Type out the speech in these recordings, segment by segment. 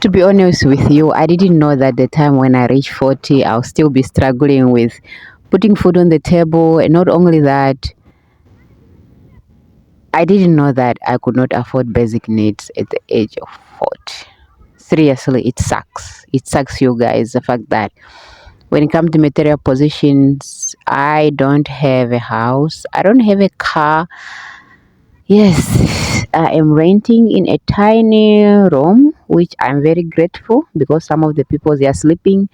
To be honest with you, I didn't know that the time when I reach 40, I'll still be struggling with putting food on the table. And not only that, I didn't know that I could not afford basic needs at the age of 40. Seriously, it sucks. It sucks, you guys, the fact that when it comes to material positions, I don't have a house, I don't have a car. Yes, I am renting in a tiny room, which I'm very grateful because some of the people they are sleeping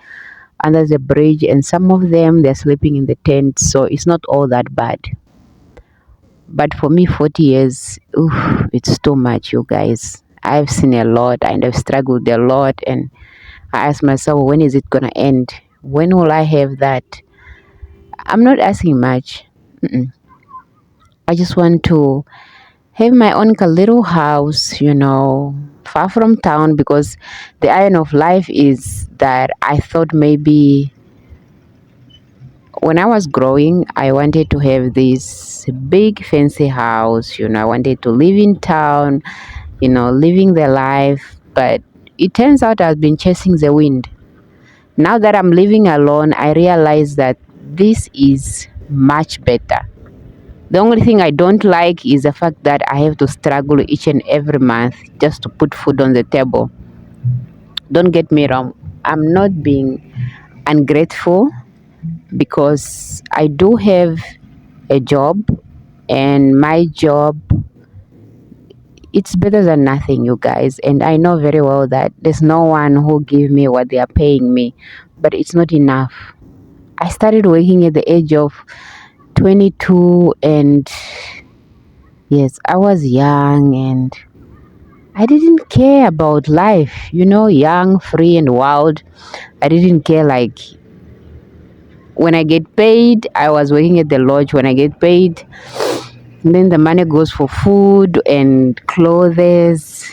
under the bridge and some of them they're sleeping in the tent, so it's not all that bad. But for me, 40 years, oof, it's too much, you guys. I've seen a lot and I've struggled a lot, and I ask myself, when is it gonna end? When will I have that? I'm not asking much. Mm-mm. I just want to have my own little house, far from town, because the iron of life is that I thought maybe when I was growing, I wanted to have this big fancy house, I wanted to live in town, living the life, but it turns out I've been chasing the wind. Now that I'm living alone, I realize that this is much better. The only thing I don't like is the fact that I have to struggle each and every month just to put food on the table. Don't get me wrong, I'm not being ungrateful because I do have a job, and my job, it's better than nothing, you guys, and I know very well that there's no one who give me what they are paying me, but it's not enough. I started working at the age of 22, and yes, I was young and I didn't care about life, young, free, and wild. I didn't care. Like, when I get paid, I was working at the lodge. When I get paid, then the money goes for food and clothes.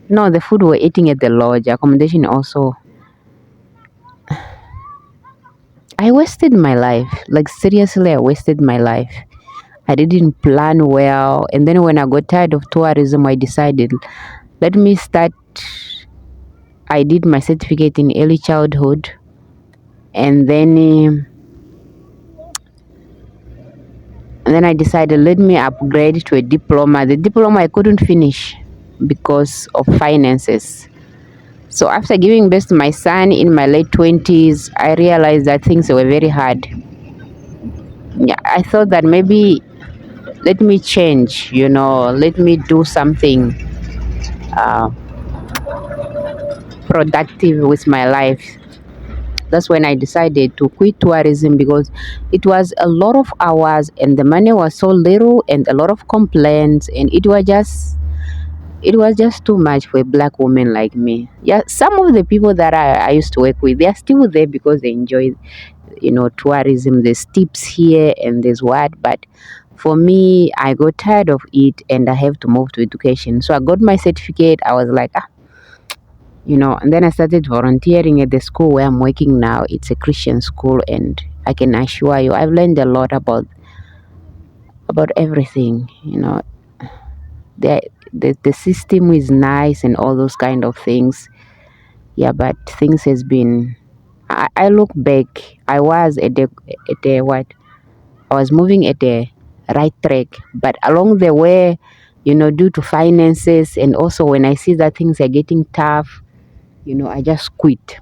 No, the food we're eating at the lodge, accommodation also. I wasted my life. Like, seriously, I wasted my life. I didn't plan well. And then when I got tired of tourism, I decided, let me start. I did my certificate in early childhood, and then I decided, let me upgrade to a diploma. The diploma I couldn't finish because of finances. So after giving birth to my son in my late 20s, I realized that things were very hard. Yeah, I thought that maybe let me change, let me do something uh, productive with my life. That's when I decided to quit tourism because it was a lot of hours and the money was so little and a lot of complaints, and it was just too much for a black woman like me. Yeah, some of the people that I used to work with, they are still there because they enjoy, tourism. There's tips here and there's what, but for me, I got tired of it and I have to move to education. So I got my certificate. I was like, and then I started volunteering at the school where I'm working now. It's a Christian school, and I can assure you, I've learned a lot about everything. The the system is nice and all those kind of things. Yeah, but things has been. I look back. I was at the what? I was moving at the right track, but along the way, due to finances and also when I see that things are getting tough, I just quit.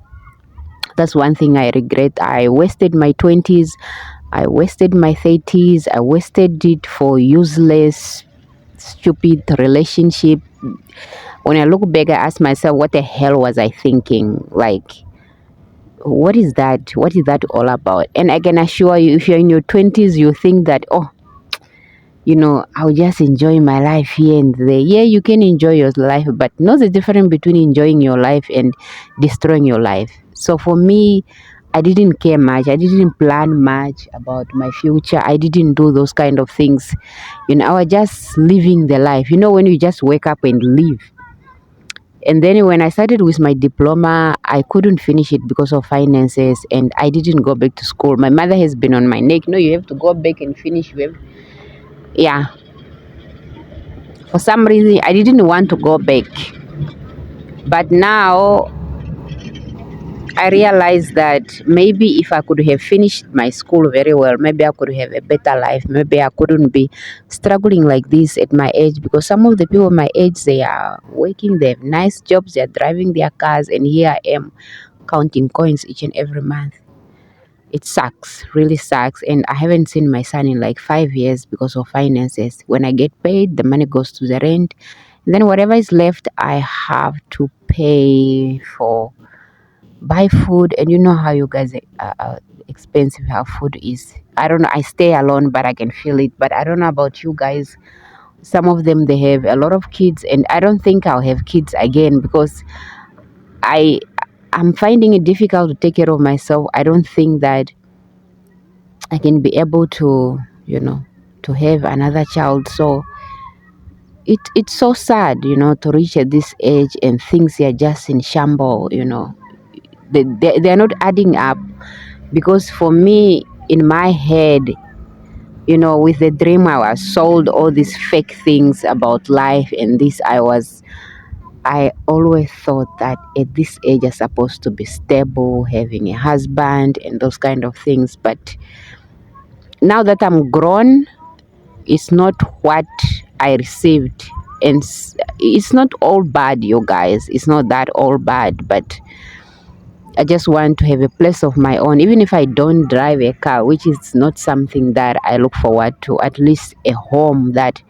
That's one thing I regret. I wasted my 20s, I wasted my 30s, I wasted it for useless, stupid relationship. When I look back, I ask myself, what the hell was I thinking? Like, what is that? What is that all about? And I can assure you, if you're in your 20s, you think that, oh, I'll just enjoy my life here and there. Yeah, you can enjoy your life, but know the difference between enjoying your life and destroying your life. So for me, I didn't care much. I didn't plan much about my future. I didn't do those kind of things. I was just living the life. When you just wake up and live. And then when I started with my diploma, I couldn't finish it because of finances and I didn't go back to school. My mother has been on my neck. No, you have to go back and finish. Yeah, for some reason, I didn't want to go back. But now I realized that maybe if I could have finished my school very well, maybe I could have a better life. Maybe I couldn't be struggling like this at my age, because some of the people my age, they are working, they have nice jobs, they're driving their cars, and here I am counting coins each and every month. It sucks, really sucks. And I haven't seen my son in like 5 years because of finances. When I get paid, the money goes to the rent. And then whatever is left, I have to pay for buy food. And you know how you guys are expensive how food is. I don't know. I stay alone, but I can feel it. But I don't know about you guys. Some of them, they have a lot of kids, and I don't think I'll have kids again because I I'm finding it difficult to take care of myself. I don't think that I can be able to, to have another child. So it's so sad, to reach at this age and things are just in shamble. They're not adding up, because for me, in my head, with the dream, I was sold all these fake things about life, and this I always thought that at this age I'm supposed to be stable, having a husband and those kind of things. But now that I'm grown, it's not what I received. And it's not all bad, you guys. It's not that all bad, but I just want to have a place of my own. Even if I don't drive a car, which is not something that I look forward to, at least a home that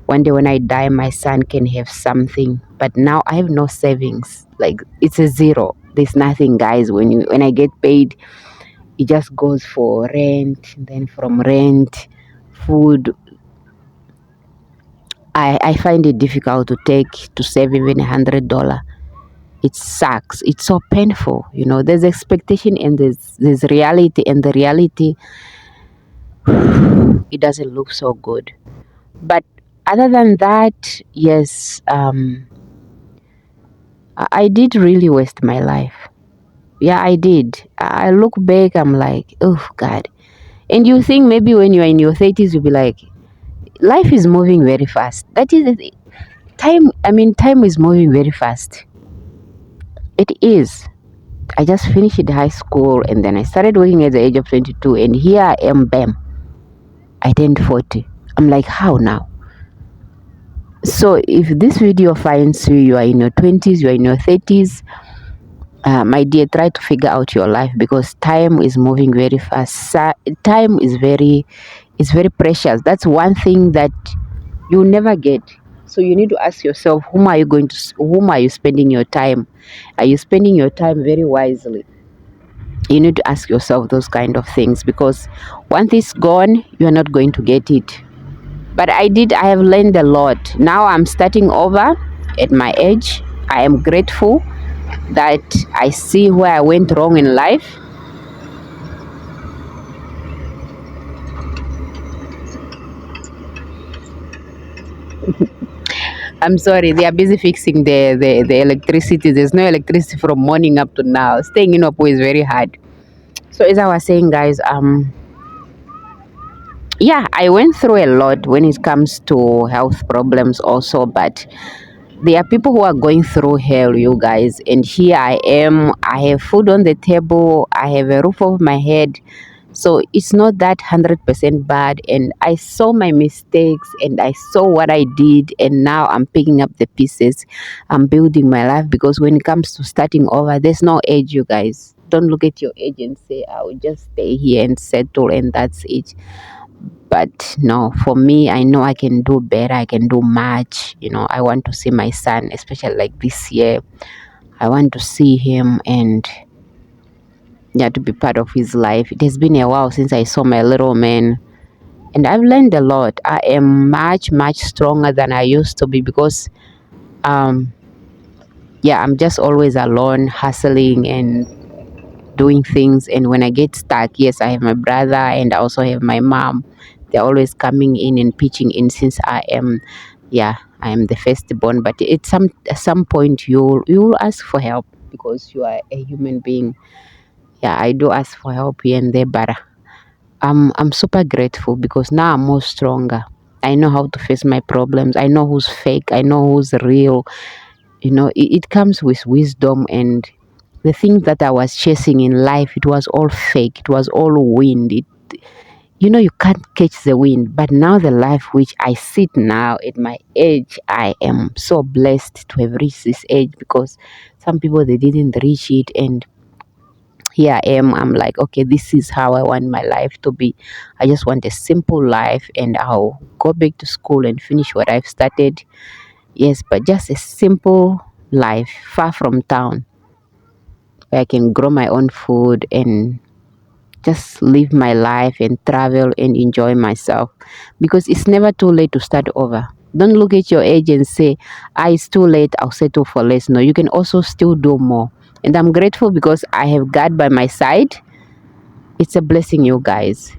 one day when I die, my son can have something. But now I have no savings. Like, it's a zero. There's nothing, guys. When I get paid, it just goes for rent. Then from rent, food, I find it difficult to save even $100. It sucks. It's so painful. There's expectation and there's reality, and the reality, it doesn't look so good. But other than that, yes, I did really waste my life. Yeah, I did. I look back, I'm like, oh God. And you think maybe when you're in your 30s, you'll be like, life is moving very fast. That is time. I mean, time is moving very fast. It is. I just finished high school and then I started working at the age of 22, and here I am, bam, I turned 40. I'm like, how now? So if this video finds you, you are in your 20s, you are in your 30s, my dear, try to figure out your life, because time is moving very fast. Time is very precious. That's one thing that you never get. So you need to ask yourself, whom are you spending your time? Are you spending your time very wisely? You need to ask yourself those kind of things, because once it's gone, you're not going to get it. But I have learned a lot. Now I'm starting over at my age. I am grateful that I see where I went wrong in life. I'm sorry, they are busy fixing the electricity. There's no electricity from morning up to now. Staying in Opo is very hard. So as I was saying, guys, yeah, I went through a lot when it comes to health problems also, but there are people who are going through hell, you guys, and here I am. I have food on the table, I have a roof over my head. So it's not that 100% bad, and I saw my mistakes and I saw what I did, and now I'm picking up the pieces. I'm building my life, because when it comes to starting over, there's no age, you guys. Don't look at your age and say, I will just stay here and settle and that's it. But no, for me, I know I can do better. I can do much. I want to see my son, especially like this year. I want to see him, and yeah, to be part of his life. It has been a while since I saw my little man, and I've learned a lot. I am much, much stronger than I used to be, because um yeah, I'm just always alone, hustling and doing things. And when I get stuck, yes, I have my brother and I also have my mom. They're always coming in and pitching in, since I am the firstborn. But at some point you'll ask for help, because you are a human being. Yeah, I do ask for help here and there, but I'm super grateful, because now I'm more stronger. I know how to face my problems. I know who's fake. I know who's real. it comes with wisdom. And the things that I was chasing in life, it was all fake, it was all wind. You can't catch the wind. But now the life which I sit now at my age, I am so blessed to have reached this age, because some people, they didn't reach it. And here I am. I'm like, okay, this is how I want my life to be. I just want a simple life, and I'll go back to school and finish what I've started. Yes, but just a simple life, far from town, where I can grow my own food and just live my life and travel and enjoy myself, because it's never too late to start over. Don't look at your age and say, it's too late, I'll settle for less. No, you can also still do more. And I'm grateful because I have God by my side. It's a blessing, you guys.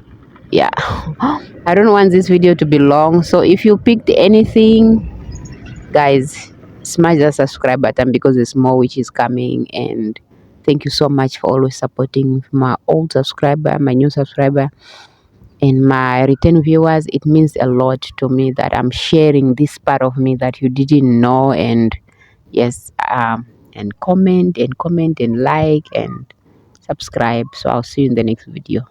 Yeah. I don't want this video to be long, so if you picked anything, guys, smash the subscribe button, because there's more which is coming. And thank you so much for always supporting my old subscriber, my new subscriber, and my return viewers. It means a lot to me that I'm sharing this part of me that you didn't know. And yes, and comment and like and subscribe. So I'll see you in the next video.